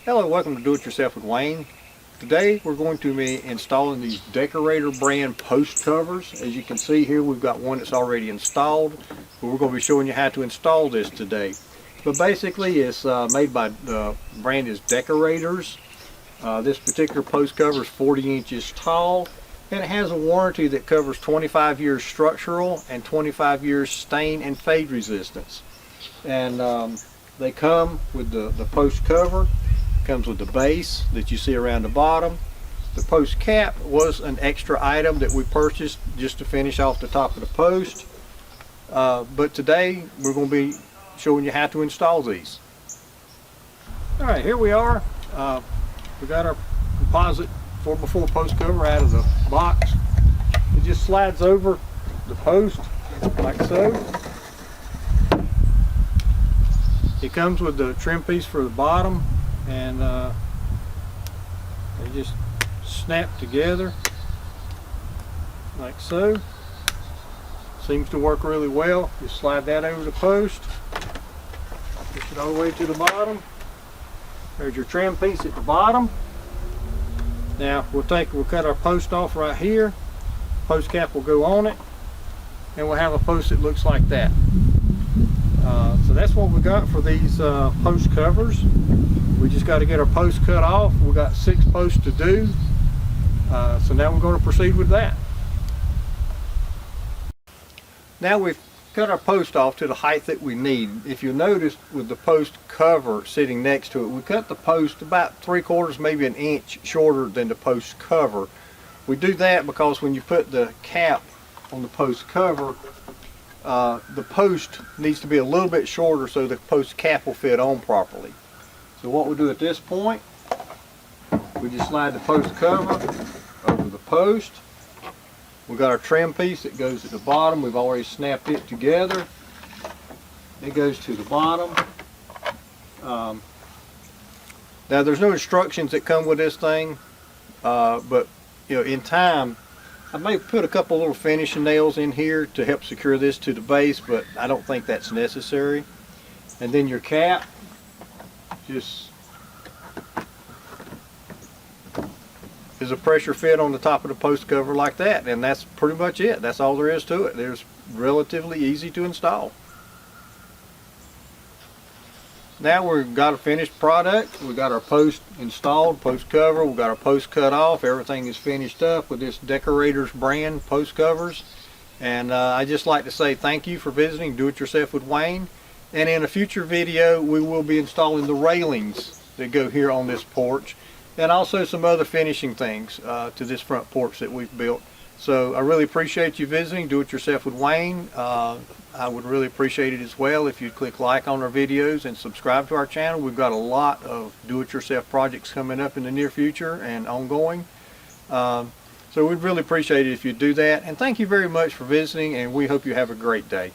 Hello, welcome to Do It Yourself with Wayne. Today we're going to be installing these Decorator brand post covers. As you can see here, we've got one that's already installed, but we're going to be showing you how to install this today. But basically it's made by the brand is Decorators. This particular post cover is 40 inches tall, and it has a warranty that covers 25 years structural and 25 years stain and fade resistance. And they come with the post cover. Comes with the base that you see around the bottom. The post cap was an extra item that we purchased just to finish off the top of the post. But today we're going to be showing you how to install these. Alright, here we are. We got our composite 4x4 post cover out of the box. It just slides over the post like so. It comes with the trim piece for the bottom, and they just snap together like so. Seems to work really well. Just slide that over the post, push it all the way to the bottom. There's your trim piece at the bottom. Now we'll cut our post off right here. Post cap will go on it, and we'll have a post that looks like that. So that's what we got for these post covers. We just got to get our post cut off. We got 6 posts to do. So now we're going to proceed with that. Now we've cut our post off to the height that we need. If you notice with the post cover sitting next to it, we cut the post about 3/4, maybe an inch shorter than the post cover. We do that because when you put the cap on the post cover, the post needs to be a little bit shorter so the post cap will fit on properly. So what we do at this point, we just slide the post cover over the post. We've got our trim piece that goes at the bottom. We've already snapped it together. It goes to the bottom. Now there's no instructions that come with this thing, but you know, in time I may put a couple little finishing nails in here to help secure this to the base, but I don't think that's necessary. And then your cap just is a pressure fit on the top of the post cover like that, and that's pretty much it. That's all there is to it. It's relatively easy to install. Now we've got a finished product. We've got our post installed, post cover. We've got our post cut off. Everything is finished up with this Decorators brand post covers. And I just like to say thank you for visiting Do It Yourself with Wayne. And in a future video we will be installing the railings that go here on this porch, and also some other finishing things to this front porch that we've built. So I really appreciate you visiting Do It Yourself with Wayne. I would really appreciate it as well if you'd click like on our videos and subscribe to our channel. We've got a lot of do-it-yourself projects coming up in the near future and ongoing. So we'd really appreciate it if you'd do that. And thank you very much for visiting, and we hope you have a great day.